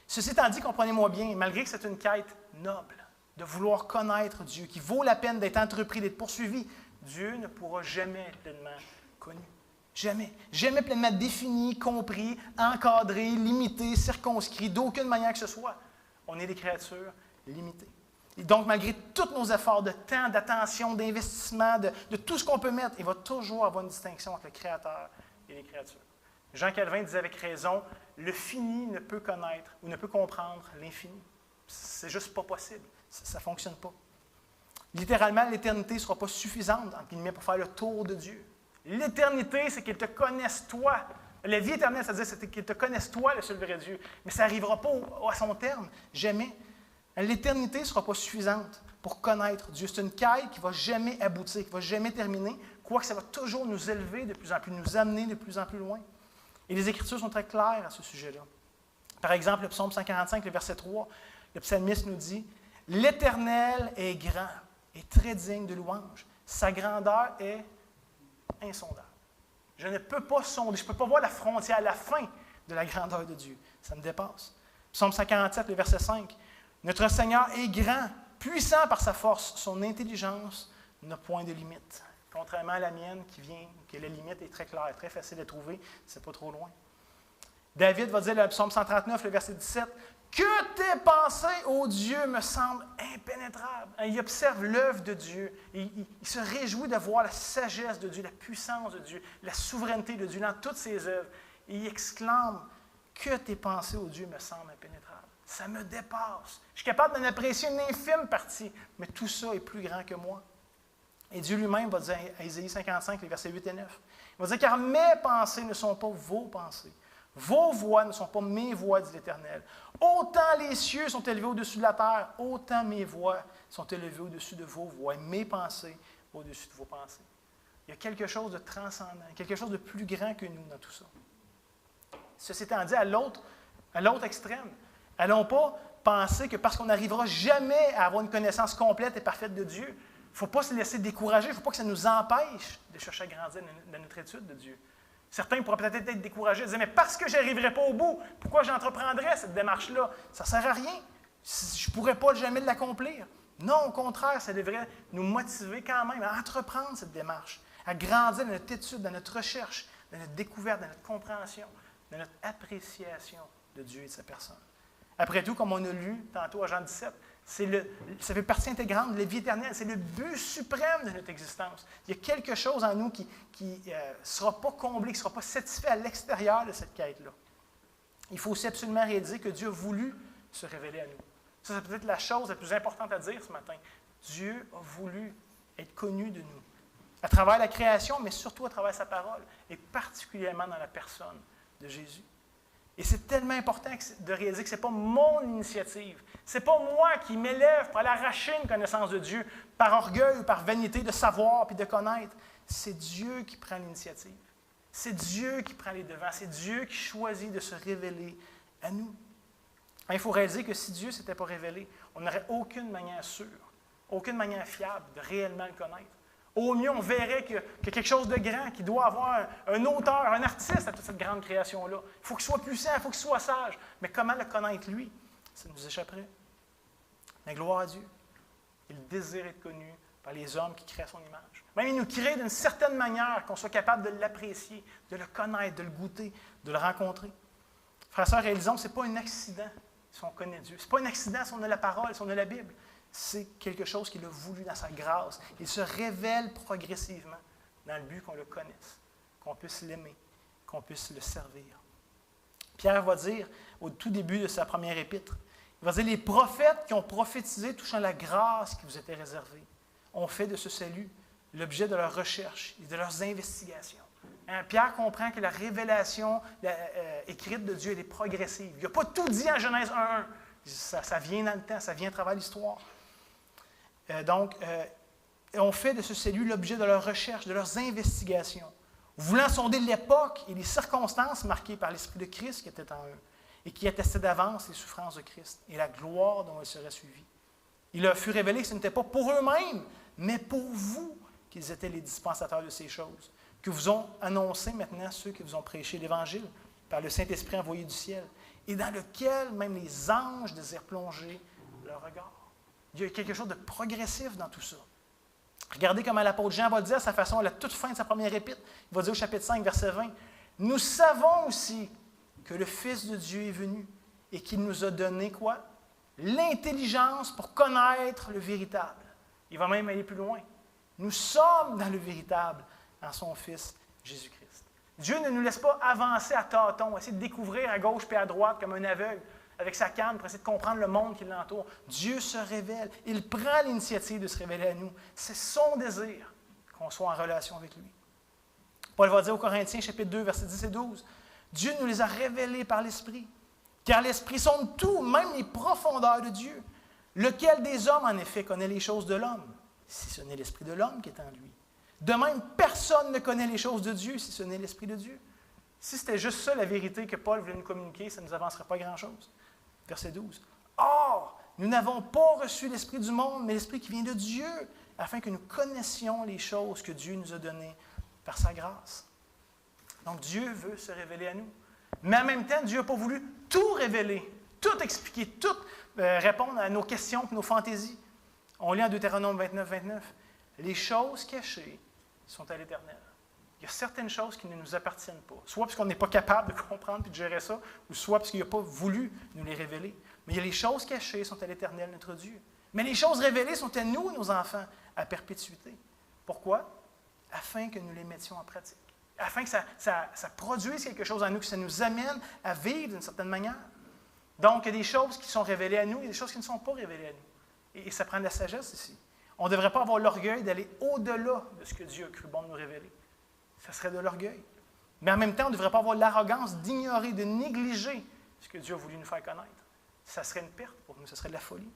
Ceci étant dit, comprenez-moi bien, malgré que c'est une quête noble, de vouloir connaître Dieu, qui vaut la peine d'être entrepris, d'être poursuivi, Dieu ne pourra jamais être pleinement connu. Jamais. Jamais pleinement défini, compris, encadré, limité, circonscrit, d'aucune manière que ce soit. On est des créatures limitées. Et donc, malgré tous nos efforts de temps, d'attention, d'investissement, de tout ce qu'on peut mettre, il va toujours avoir une distinction entre le Créateur et les créatures. Jean Calvin disait avec raison, le fini ne peut connaître ou ne peut comprendre l'infini. C'est juste pas possible. Ça ne fonctionne pas. Littéralement, l'éternité ne sera pas suffisante, entre guillemets, pour faire le tour de Dieu. L'éternité, c'est qu'il te connaisse toi. La vie éternelle, c'est-à-dire c'est qu'il te connaisse toi, le seul vrai Dieu. Mais ça n'arrivera pas à son terme, jamais. L'éternité ne sera pas suffisante pour connaître Dieu. C'est une quête qui ne va jamais aboutir, qui ne va jamais terminer, quoique ça va toujours nous élever de plus en plus, nous amener de plus en plus loin. Et les Écritures sont très claires à ce sujet-là. Par exemple, le psaume 145, le verset 3, le psalmiste nous dit « L'Éternel est grand et très digne de louange. Sa grandeur est insondable. » Je ne peux pas sonder, je ne peux pas voir la frontière, la fin de la grandeur de Dieu. Ça me dépasse. Psaume 147, le verset 5. « Notre Seigneur est grand, puissant par sa force. Son intelligence n'a point de limite. » Contrairement à la mienne, que la limite est très claire, très facile à trouver, c'est pas trop loin. David va dire, le psaume 139, le verset 17, « Que tes pensées, ô Dieu, me semblent impénétrables. » Il observe l'œuvre de Dieu. Il se réjouit de voir la sagesse de Dieu, la puissance de Dieu, la souveraineté de Dieu dans toutes ses œuvres. Et il exclame, « Que tes pensées, ô Dieu, me semblent impénétrables. » Ça me dépasse. Je suis capable d'en apprécier une infime partie, mais tout ça est plus grand que moi. Et Dieu lui-même va dire à Isaïe 55, les versets 8 et 9, il va dire « Car mes pensées ne sont pas vos pensées. Vos voix ne sont pas mes voix, dit l'Éternel. Autant les cieux sont élevés au-dessus de la terre, autant mes voix sont élevées au-dessus de vos voix, et mes pensées au-dessus de vos pensées. » Il y a quelque chose de transcendant, quelque chose de plus grand que nous dans tout ça. Ceci étant dit, à l'autre extrême, allons pas penser que parce qu'on n'arrivera jamais à avoir une connaissance complète et parfaite de Dieu, il ne faut pas se laisser décourager, il ne faut pas que ça nous empêche de chercher à grandir dans notre étude de Dieu. Certains pourraient peut-être être découragés et dire « Mais parce que je n'arriverai pas au bout, pourquoi j'entreprendrais cette démarche-là? Ça ne sert à rien. Je ne pourrais pas jamais l'accomplir. » Non, au contraire, ça devrait nous motiver quand même à entreprendre cette démarche, à grandir dans notre étude, dans notre recherche, dans notre découverte, dans notre compréhension, dans notre appréciation de Dieu et de sa personne. Après tout, comme on a lu tantôt à Jean 17, ça fait partie intégrante de la vie éternelle. C'est le but suprême de notre existence. Il y a quelque chose en nous qui ne sera pas comblé, qui ne sera pas satisfait à l'extérieur de cette quête-là. Il faut aussi absolument réaliser que Dieu a voulu se révéler à nous. Ça, c'est peut-être la chose la plus importante à dire ce matin. Dieu a voulu être connu de nous, à travers la création, mais surtout à travers sa parole, et particulièrement dans la personne de Jésus. Et c'est tellement important de réaliser que ce n'est pas mon initiative. Ce n'est pas moi qui m'élève pour aller arracher une connaissance de Dieu par orgueil ou par vanité de savoir et de connaître. C'est Dieu qui prend l'initiative. C'est Dieu qui prend les devants. C'est Dieu qui choisit de se révéler à nous. Il faut réaliser que si Dieu ne s'était pas révélé, on n'aurait aucune manière sûre, aucune manière fiable de réellement le connaître. Au mieux, on verrait qu'il y a quelque chose de grand, qui doit avoir un auteur, un artiste à toute cette grande création-là. Il faut qu'il soit puissant, il faut qu'il soit sage. Mais comment le connaître, lui? Ça nous échapperait. Mais gloire à Dieu. Il désire être connu par les hommes qui créent son image. Même il nous crée d'une certaine manière qu'on soit capable de l'apprécier, de le connaître, de le goûter, de le rencontrer. Frères et sœurs, réalisons que ce n'est pas un accident si on connaît Dieu. Ce n'est pas un accident si on a la parole, si on a la Bible. C'est quelque chose qu'il a voulu dans sa grâce. Il se révèle progressivement dans le but qu'on le connaisse, qu'on puisse l'aimer, qu'on puisse le servir. Pierre va dire, au tout début de sa première épître, il va dire « Les prophètes qui ont prophétisé touchant la grâce qui vous était réservée ont fait de ce salut l'objet de leurs recherches et de leurs investigations. » Pierre comprend que la révélation écrite de Dieu elle est progressive. Il n'a pas tout dit en Genèse 1.1. Ça vient dans le temps, ça vient à travers l'histoire. On fait de ce salut l'objet de leurs recherches, de leurs investigations, voulant sonder l'époque et les circonstances marquées par l'Esprit de Christ qui était en eux et qui attestait d'avance les souffrances de Christ et la gloire dont ils seraient suivis. Il leur fut révélé que ce n'était pas pour eux-mêmes, mais pour vous qu'ils étaient les dispensateurs de ces choses, que vous ont annoncé maintenant ceux qui vous ont prêché l'Évangile par le Saint-Esprit envoyé du ciel, et dans lequel même les anges désirent plonger leur regard. Il y a quelque chose de progressif dans tout ça. Regardez comment l'apôtre Jean va le dire à sa façon à la toute fin de sa première épître. Il va dire au chapitre 5, verset 20, « Nous savons aussi que le Fils de Dieu est venu et qu'il nous a donné quoi? L'intelligence pour connaître le véritable. » Il va même aller plus loin. Nous sommes dans le véritable en son Fils Jésus-Christ. Dieu ne nous laisse pas avancer à tâtons, essayer de découvrir à gauche et à droite comme un aveugle, avec sa canne pour essayer de comprendre le monde qui l'entoure. Dieu se révèle. Il prend l'initiative de se révéler à nous. C'est son désir qu'on soit en relation avec lui. Paul va dire aux Corinthiens, chapitre 2, versets 10 et 12, « Dieu nous les a révélés par l'Esprit, car l'Esprit sonde tout, même les profondeurs de Dieu. Lequel des hommes, en effet, connaît les choses de l'homme, si ce n'est l'Esprit de l'homme qui est en lui? De même, personne ne connaît les choses de Dieu, si ce n'est l'Esprit de Dieu. Si c'était juste ça, la vérité que Paul voulait nous communiquer, ça ne nous avancerait pas grand-chose. Verset 12. Or, nous n'avons pas reçu l'Esprit du monde, mais l'Esprit qui vient de Dieu, afin que nous connaissions les choses que Dieu nous a données par sa grâce. Donc, Dieu veut se révéler à nous. Mais en même temps, Dieu n'a pas voulu tout révéler, tout expliquer, tout répondre à nos questions et nos fantaisies. On lit en Deutéronome 29, 29. Les choses cachées sont à l'Éternel. Il y a certaines choses qui ne nous appartiennent pas, soit parce qu'on n'est pas capable de comprendre et de gérer ça, ou soit parce qu'il n'a pas voulu nous les révéler. Mais il y a les choses cachées sont à l'Éternel, notre Dieu. Mais les choses révélées sont à nous, nos enfants, à perpétuité. Pourquoi? Afin que nous les mettions en pratique. Afin que ça produise quelque chose en nous, que ça nous amène à vivre d'une certaine manière. Donc, il y a des choses qui sont révélées à nous, il y a des choses qui ne sont pas révélées à nous. Et ça prend de la sagesse ici. On ne devrait pas avoir l'orgueil d'aller au-delà de ce que Dieu a cru bon de nous révéler. Ça serait de l'orgueil. Mais en même temps, on ne devrait pas avoir l'arrogance d'ignorer, de négliger ce que Dieu a voulu nous faire connaître. Ça serait une perte pour nous, ça serait de la folie.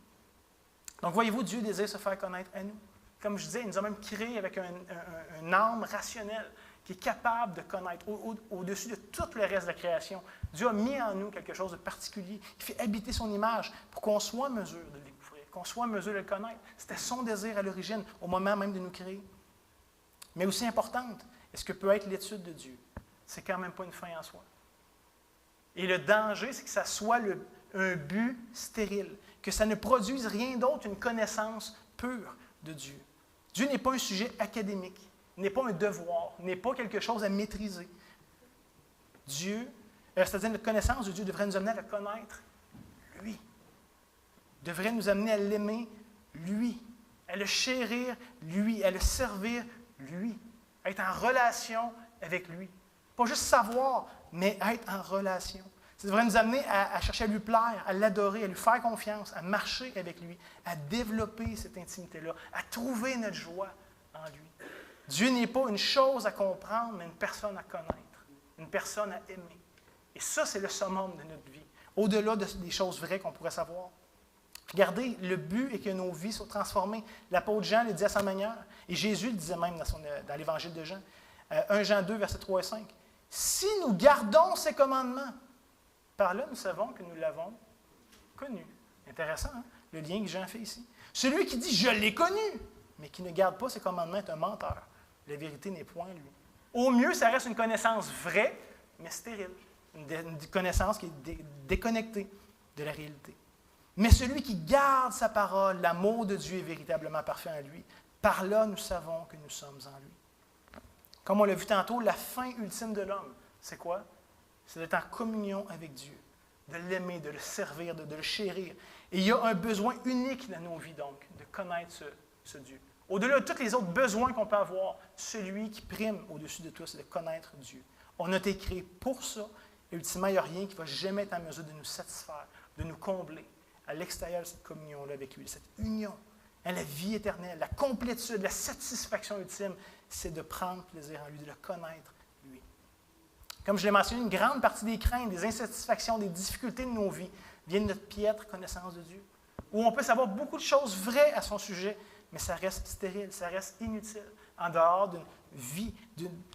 Donc, voyez-vous, Dieu désire se faire connaître à nous. Comme je disais, il nous a même créés avec un âme rationnelle qui est capable de connaître au-dessus de tout le reste de la création. Dieu a mis en nous quelque chose de particulier. Il fait habiter son image pour qu'on soit en mesure de le découvrir, qu'on soit en mesure de le connaître. C'était son désir à l'origine, au moment même de nous créer. Mais aussi importante, est-ce que peut être l'étude de Dieu? C'est quand même pas une fin en soi. Et le danger, c'est que ça soit un but stérile, que ça ne produise rien d'autre qu'une connaissance pure de Dieu. Dieu n'est pas un sujet académique, n'est pas un devoir, n'est pas quelque chose à maîtriser. Dieu, c'est-à-dire notre connaissance de Dieu devrait nous amener à le connaître, lui. Devrait nous amener à l'aimer, lui. À le chérir, lui. À le servir, lui. À être en relation avec lui. Pas juste savoir, mais être en relation. Ça devrait nous amener à chercher à lui plaire, à l'adorer, à lui faire confiance, à marcher avec lui, à développer cette intimité-là, à trouver notre joie en lui. Dieu n'est pas une chose à comprendre, mais une personne à connaître, une personne à aimer. Et ça, c'est le summum de notre vie, au-delà des choses vraies qu'on pourrait savoir. Regardez, le but est que nos vies soient transformées. L'apôtre Jean le dit à sa manière, et Jésus le disait même dans l'Évangile de Jean, 1 Jean 2, versets 3 et 5. « Si nous gardons ses commandements, par là, nous savons que nous l'avons connu. » Intéressant, hein? Le lien que Jean fait ici. Celui qui dit « Je l'ai connu », mais qui ne garde pas ses commandements est un menteur. La vérité n'est point lui. Au mieux, ça reste une connaissance vraie, mais stérile. Une connaissance qui est déconnectée de la réalité. Mais celui qui garde sa parole, l'amour de Dieu est véritablement parfait en lui. Par là, nous savons que nous sommes en lui. Comme on l'a vu tantôt, la fin ultime de l'homme, c'est quoi? C'est d'être en communion avec Dieu, de l'aimer, de le servir, de le chérir. Et il y a un besoin unique dans nos vies, donc, de connaître ce Dieu. Au-delà de tous les autres besoins qu'on peut avoir, celui qui prime au-dessus de tout, c'est de connaître Dieu. On a été créé pour ça, et ultimement, il n'y a rien qui va jamais être en mesure de nous satisfaire, de nous combler à l'extérieur de cette communion-là avec lui, cette union. La vie éternelle, la complétude, la satisfaction ultime, c'est de prendre plaisir en lui, de le connaître, lui. Comme je l'ai mentionné, une grande partie des craintes, des insatisfactions, des difficultés de nos vies viennent de notre piètre connaissance de Dieu, où on peut savoir beaucoup de choses vraies à son sujet, mais ça reste stérile, ça reste inutile, en dehors d'une vie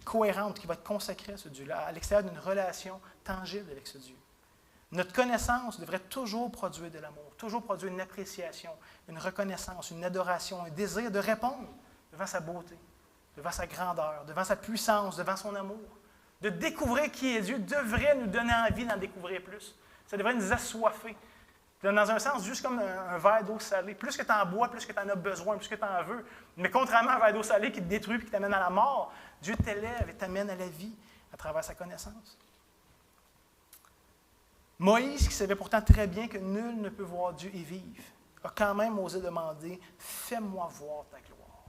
cohérente qui va être consacrée à ce Dieu-là, à l'extérieur d'une relation tangible avec ce Dieu. Notre connaissance devrait toujours produire de l'amour, toujours produire une appréciation, une reconnaissance, une adoration, un désir de répondre devant sa beauté, devant sa grandeur, devant sa puissance, devant son amour. De découvrir qui est Dieu devrait nous donner envie d'en découvrir plus. Ça devrait nous assoiffer. Dans un sens, juste comme un verre d'eau salée. Plus que tu en bois, plus que tu en as besoin, plus que tu en veux. Mais contrairement à un verre d'eau salée qui te détruit et qui t'amène à la mort, Dieu t'élève et t'amène à la vie à travers sa connaissance. Moïse, qui savait pourtant très bien que nul ne peut voir Dieu et vivre, a quand même osé demander « Fais-moi voir ta gloire.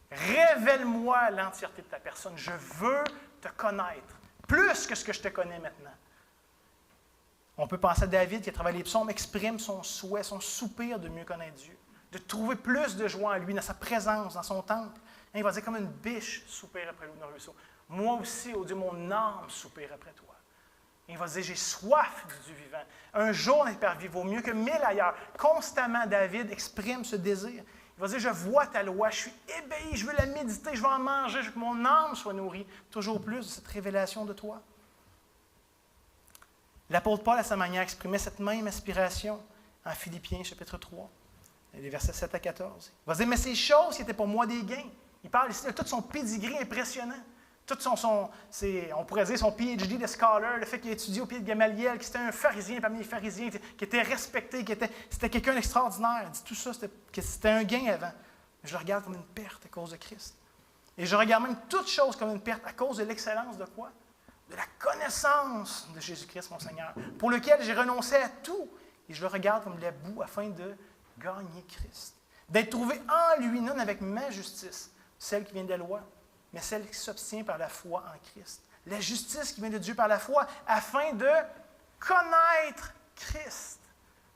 Révèle-moi l'entièreté de ta personne. Je veux te connaître, plus que ce que je te connais maintenant. » On peut penser à David qui, à travers les psaumes, exprime son souhait, son soupir de mieux connaître Dieu, de trouver plus de joie en lui, dans sa présence, dans son temple. Et il va dire comme une biche soupire après l'eau d'un ruisseau. Moi aussi, ô Dieu, mon âme soupire après toi. Et il va dire, j'ai soif du Dieu vivant. Un jour n'est perdu, vaut mieux que 1000 ailleurs. Constamment, David exprime ce désir. Il va dire, je vois ta loi, je suis ébahi, je veux la méditer, je veux en manger, je veux que mon âme soit nourrie. Toujours plus de cette révélation de toi. L'apôtre Paul, à sa manière, exprimait cette même aspiration en Philippiens, chapitre 3, les versets 7 à 14. Il va dire, mais ces choses qui étaient pour moi des gains. Il parle ici de tout son pédigré impressionnant. Tout on pourrait dire son PhD de scholar, le fait qu'il a étudié au pied de Gamaliel, que c'était un pharisien parmi les pharisiens, qui était respecté, c'était quelqu'un d'extraordinaire. Il dit tout ça, c'était un gain avant. Mais je le regarde comme une perte à cause de Christ. Et je regarde même toute chose comme une perte à cause de l'excellence de quoi? De la connaissance de Jésus-Christ, mon Seigneur, pour lequel j'ai renoncé à tout. Et je le regarde comme la boue afin de gagner Christ. D'être trouvé en lui, non avec ma justice, celle qui vient de la loi, mais celle qui s'obtient par la foi en Christ. La justice qui vient de Dieu par la foi, afin de connaître Christ,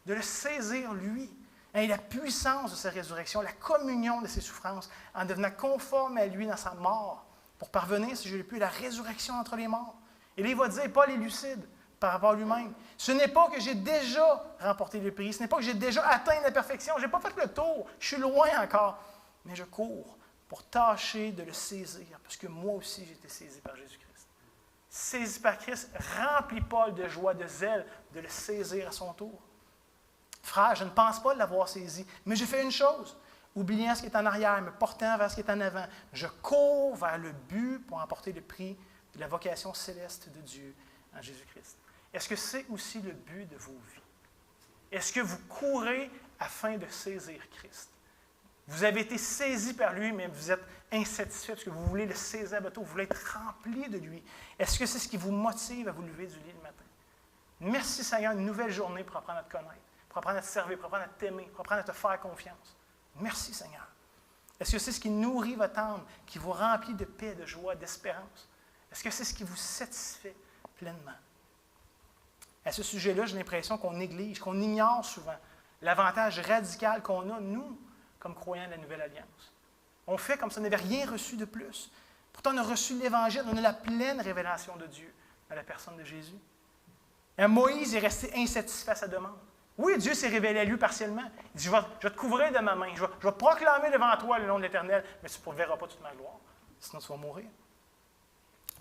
de le saisir lui, et la puissance de sa résurrection, la communion de ses souffrances, en devenant conforme à lui dans sa mort, pour parvenir, si je l'ai pu, à la résurrection entre les morts. Et là, il va dire, Paul est lucide par rapport à lui-même. Ce n'est pas que j'ai déjà remporté le prix, ce n'est pas que j'ai déjà atteint la perfection, je n'ai pas fait le tour, je suis loin encore, mais je cours pour tâcher de le saisir, parce que moi aussi, j'ai été saisi par Jésus-Christ. Saisi par Christ remplit Paul de joie, de zèle, de le saisir à son tour. Frère, je ne pense pas l'avoir saisi, mais j'ai fait une chose. Oubliant ce qui est en arrière, me portant vers ce qui est en avant, je cours vers le but pour emporter le prix de la vocation céleste de Dieu en Jésus-Christ. Est-ce que c'est aussi le but de vos vies? Est-ce que vous courez afin de saisir Christ? Vous avez été saisi par lui, mais vous êtes insatisfait parce que vous voulez le saisir à votre tour, vous voulez être rempli de lui. Est-ce que c'est ce qui vous motive à vous lever du lit le matin? Merci Seigneur, une nouvelle journée pour apprendre à te connaître, pour apprendre à te servir, pour apprendre à t'aimer, pour apprendre à te faire confiance. Merci Seigneur. Est-ce que c'est ce qui nourrit votre âme, qui vous remplit de paix, de joie, d'espérance? Est-ce que c'est ce qui vous satisfait pleinement? À ce sujet-là, j'ai l'impression qu'on néglige, qu'on ignore souvent l'avantage radical qu'on a, nous, comme croyants de la Nouvelle Alliance. On fait comme si on n'avait rien reçu de plus. Pourtant, on a reçu l'Évangile, on a la pleine révélation de Dieu dans la personne de Jésus. Et Moïse est resté insatisfait à sa demande. Oui, Dieu s'est révélé à lui partiellement. Il dit, je vais te couvrir de ma main, je vais proclamer devant toi le nom de l'Éternel, mais tu ne verras pas toute ma gloire, sinon tu vas mourir.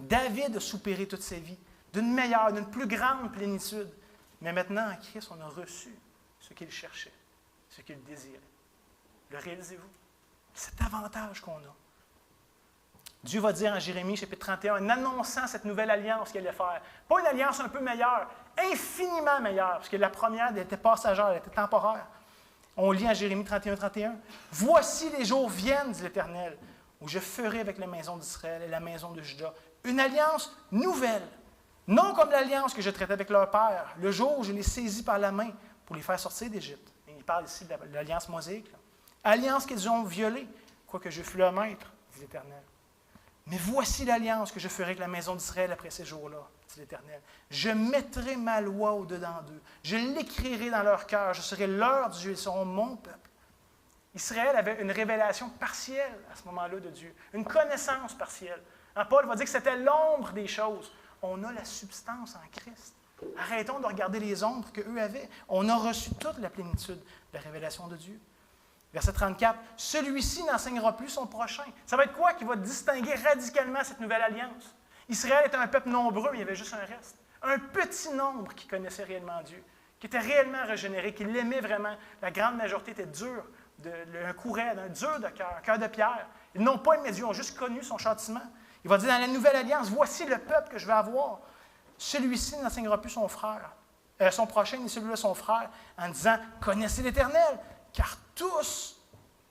David a soupiré toute sa vie d'une meilleure, d'une plus grande plénitude. Mais maintenant, en Christ, on a reçu ce qu'il cherchait, ce qu'il désirait. Le réalisez-vous? Cet avantage qu'on a. Dieu va dire en Jérémie, chapitre 31, en annonçant cette nouvelle alliance qu'il allait faire. Pas une alliance un peu meilleure, infiniment meilleure, parce que la première, elle était passagère, elle était temporaire. On lit en Jérémie 31, 31, « Voici les jours viennent, dit l'Éternel, où je ferai avec la maison d'Israël et la maison de Juda une alliance nouvelle, non comme l'alliance que je traitais avec leur père, le jour où je les saisis par la main pour les faire sortir d'Égypte. » Il parle ici de l'alliance mosaïque. Là. Alliance qu'ils ont violée, quoique je fus leur maître, dit l'Éternel. Mais voici l'alliance que je ferai avec la maison d'Israël après ces jours-là, dit l'Éternel. Je mettrai ma loi au-dedans d'eux. Je l'écrirai dans leur cœur. Je serai leur Dieu. Ils seront mon peuple. Israël avait une révélation partielle à ce moment-là de Dieu, une connaissance partielle. Paul va dire que c'était l'ombre des choses. On a la substance en Christ. Arrêtons de regarder les ombres qu'eux avaient. On a reçu toute la plénitude de la révélation de Dieu. Verset 34, « Celui-ci n'enseignera plus son prochain. » Ça va être quoi qui va distinguer radicalement cette nouvelle alliance? Israël était un peuple nombreux, mais il y avait juste un reste. Un petit nombre qui connaissait réellement Dieu, qui était réellement régénéré, qui l'aimait vraiment. La grande majorité était dure, un coup raide, un dur de cœur, un cœur de pierre. Ils n'ont pas aimé Dieu, ils ont juste connu son châtiment. Il va dire dans la nouvelle alliance, « Voici le peuple que je vais avoir. Celui-ci n'enseignera plus son frère, son prochain, ni celui-là son frère, en disant, « Connaissez l'Éternel, car tous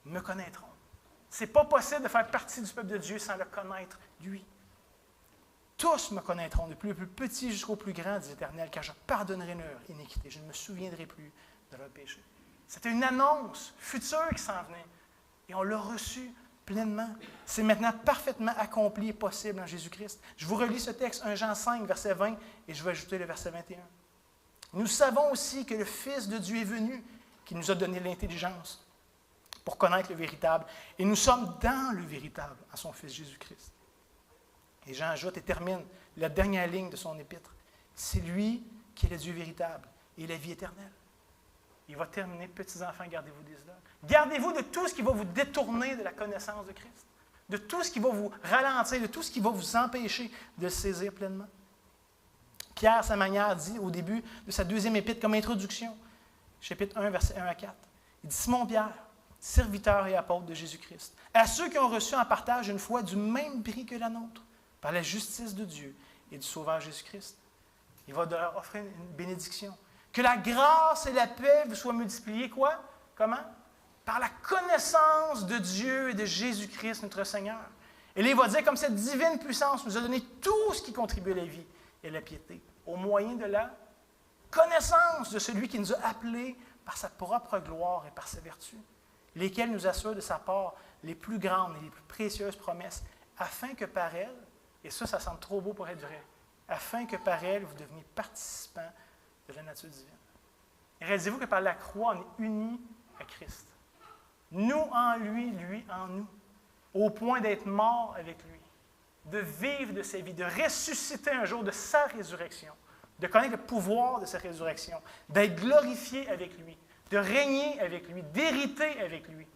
me connaîtront. » Ce n'est pas possible de faire partie du peuple de Dieu sans le connaître, lui. Tous me connaîtront, depuis le plus petit jusqu'au plus grand, dit l'Éternel, car je pardonnerai leur iniquité. Je ne me souviendrai plus de leur péché. C'était une annonce future qui s'en venait. Et on l'a reçu pleinement. C'est maintenant parfaitement accompli et possible en Jésus-Christ. Je vous relis ce texte, 1 Jean 5, verset 20, et je vais ajouter le verset 21. Nous savons aussi que le Fils de Dieu est venu, qui nous a donné l'intelligence pour connaître le véritable. Et nous sommes dans le véritable, en son Fils Jésus-Christ. Et Jean ajoute et termine la dernière ligne de son épître. C'est lui qui est le Dieu véritable et la vie éternelle. Il va terminer, petits enfants, gardez-vous des idoles. Gardez-vous de tout ce qui va vous détourner de la connaissance de Christ, de tout ce qui va vous ralentir, de tout ce qui va vous empêcher de le saisir pleinement. Pierre, à sa manière, dit au début de sa deuxième épître, comme introduction, chapitre 1, versets 1 à 4, il dit « Simon-Pierre, serviteur et apôtre de Jésus-Christ, à ceux qui ont reçu en partage une foi du même prix que la nôtre, par la justice de Dieu et du Sauveur Jésus-Christ. » Il va leur offrir une bénédiction. Que la grâce et la paix vous soient multipliées, quoi? Comment? Par la connaissance de Dieu et de Jésus-Christ, notre Seigneur. Et là, il va dire, comme cette divine puissance nous a donné tout ce qui contribue à la vie et à la piété, au moyen de la connaissance de celui qui nous a appelés par sa propre gloire et par sa vertu, lesquels nous assurent de sa part les plus grandes et les plus précieuses promesses, afin que par elles, et ça semble trop beau pour être vrai, afin que par elles, vous deveniez participants de la nature divine. Et réalisez-vous que par la croix, on est unis à Christ. Nous en lui, lui en nous, au point d'être morts avec lui, de vivre de sa vie, de ressusciter un jour de sa résurrection, de connaître le pouvoir de sa résurrection, d'être glorifié avec lui, de régner avec lui, d'hériter avec lui.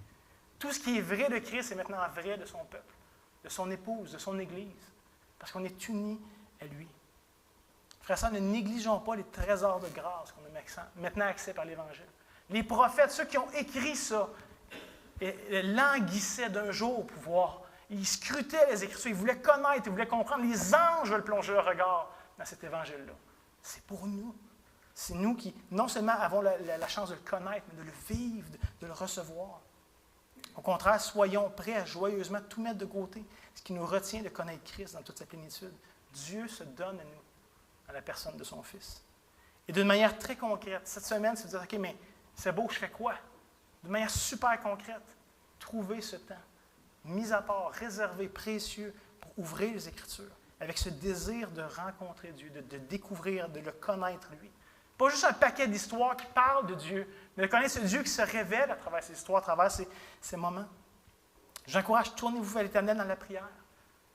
Tout ce qui est vrai de Christ est maintenant vrai de son peuple, de son épouse, de son Église, parce qu'on est unis à lui. Frères et sœurs, ne négligeons pas les trésors de grâce qu'on a maintenant accès par l'Évangile. Les prophètes, ceux qui ont écrit ça, languissaient d'un jour au pouvoir. Ils scrutaient les Écritures, ils voulaient connaître, ils voulaient comprendre. Les anges veulent plonger leur regard dans cet Évangile-là. C'est pour nous. C'est nous qui, non seulement avons la chance de le connaître, mais de le vivre, de le recevoir. Au contraire, soyons prêts à joyeusement tout mettre de côté, ce qui nous retient de connaître Christ dans toute sa plénitude. Dieu se donne à nous, à la personne de son Fils. Et d'une manière très concrète, cette semaine, si vous dites, OK, mais c'est beau, je fais quoi? D'une manière super concrète, trouvez ce temps, mis à part, réservé, précieux, pour ouvrir les Écritures, avec ce désir de rencontrer Dieu, de découvrir, de le connaître, lui. Pas juste un paquet d'histoires qui parlent de Dieu, mais de connaître ce Dieu qui se révèle à travers ces histoires, à travers ces moments. J'encourage, tournez-vous vers l'Éternel dans la prière.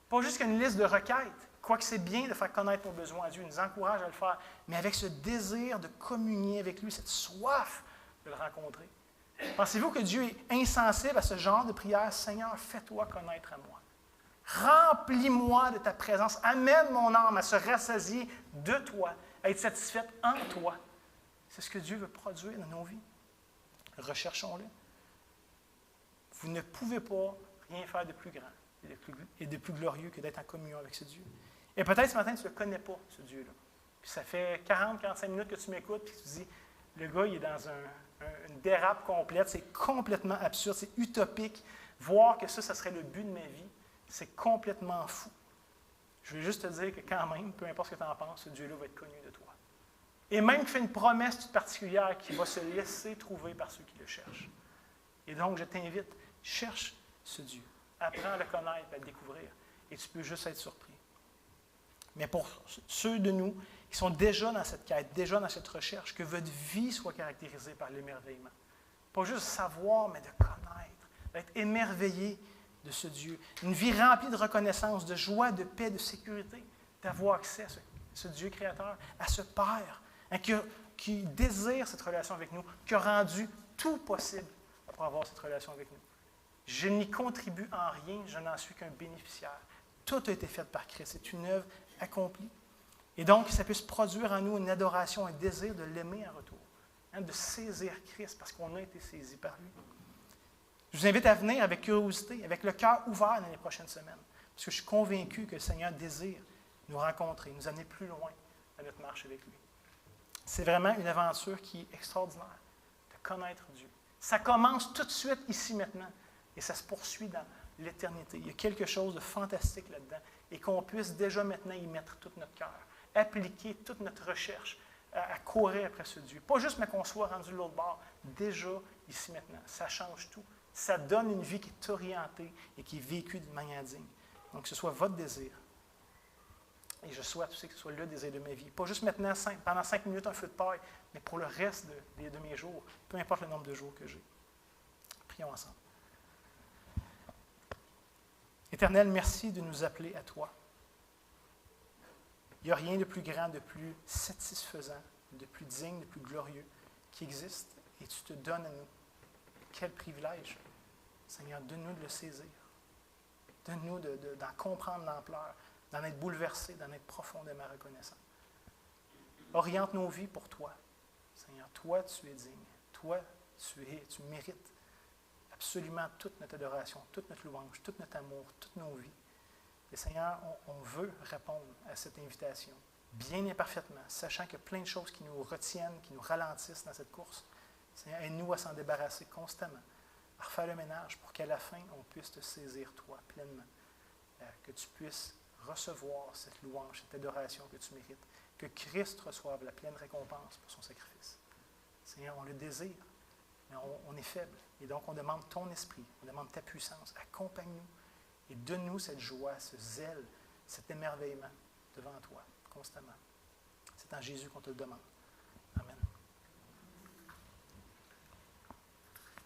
Pas juste qu'une liste de requêtes, quoique c'est bien de faire connaître nos besoins à Dieu, il nous encourage à le faire, mais avec ce désir de communier avec lui, cette soif de le rencontrer. Pensez-vous que Dieu est insensible à ce genre de prière? Seigneur, fais-toi connaître à moi. Remplis-moi de ta présence. Amène mon âme à se rassasier de toi, à être satisfaite en toi. C'est ce que Dieu veut produire dans nos vies. Recherchons-le. Vous ne pouvez pas rien faire de plus grand et de plus glorieux que d'être en communion avec ce Dieu. Et peut-être ce matin, tu ne le connais pas, ce Dieu-là. Puis ça fait 40-45 minutes que tu m'écoutes, puis tu te dis, le gars, il est dans une dérape complète, c'est complètement absurde, c'est utopique. Voir que ça serait le but de ma vie, c'est complètement fou. Je veux juste te dire que quand même, peu importe ce que tu en penses, ce Dieu-là va être connu de toi. Et même qu'il fait une promesse toute particulière qui va se laisser trouver par ceux qui le cherchent. Et donc, je t'invite, cherche ce Dieu. Apprends à le connaître, à le découvrir. Et tu peux juste être surpris. Mais pour ceux de nous qui sont déjà dans cette quête, déjà dans cette recherche, que votre vie soit caractérisée par l'émerveillement. Pas juste savoir, mais de connaître, d'être émerveillé de ce Dieu. Une vie remplie de reconnaissance, de joie, de paix, de sécurité, d'avoir accès à ce Dieu créateur, à ce Père, hein, qui désire cette relation avec nous, qui a rendu tout possible pour avoir cette relation avec nous. Je n'y contribue en rien, je n'en suis qu'un bénéficiaire. Tout a été fait par Christ, c'est une œuvre accomplie. Et donc, ça puisse produire en nous une adoration, un désir de l'aimer en retour, hein, de saisir Christ parce qu'on a été saisi par lui. Je vous invite à venir avec curiosité, avec le cœur ouvert dans les prochaines semaines, parce que je suis convaincu que le Seigneur désire nous rencontrer, nous amener plus loin dans notre marche avec lui. C'est vraiment une aventure qui est extraordinaire, de connaître Dieu. Ça commence tout de suite ici maintenant, et ça se poursuit dans l'éternité. Il y a quelque chose de fantastique là-dedans, et qu'on puisse déjà maintenant y mettre tout notre cœur, appliquer toute notre recherche à courir après ce Dieu. Pas juste, mais qu'on soit rendu de l'autre bord, déjà ici maintenant. Ça change tout. Ça donne une vie qui est orientée et qui est vécue d'une manière digne. Donc, que ce soit votre désir. Et je souhaite aussi que ce soit le désir de ma vie. Pas juste maintenant, pendant 5 minutes, un feu de paille, mais pour le reste de mes jours, peu importe le nombre de jours que j'ai. Prions ensemble. Éternel, merci de nous appeler à toi. Il n'y a rien de plus grand, de plus satisfaisant, de plus digne, de plus glorieux qui existe, et tu te donnes à nous. Quel privilège! Seigneur, donne-nous de le saisir. Donne-nous d'en comprendre l'ampleur, d'en être bouleversé, d'en être profondément reconnaissant. Oriente nos vies pour toi. Seigneur, toi, tu es digne. Toi, tu mérites absolument toute notre adoration, toute notre louange, tout notre amour, toutes nos vies. Et Seigneur, on veut répondre à cette invitation, bien imparfaitement, sachant qu'il y a plein de choses qui nous retiennent, qui nous ralentissent dans cette course. Seigneur, aide-nous à s'en débarrasser constamment, à refaire le ménage pour qu'à la fin, on puisse te saisir, toi, pleinement. Que tu puisses recevoir cette louange, cette adoration que tu mérites. Que Christ reçoive la pleine récompense pour son sacrifice. Seigneur, on le désire, mais on est faible. Et donc, on demande ton esprit, on demande ta puissance. Accompagne-nous et donne-nous cette joie, ce zèle, cet émerveillement devant toi, constamment. C'est en Jésus qu'on te le demande.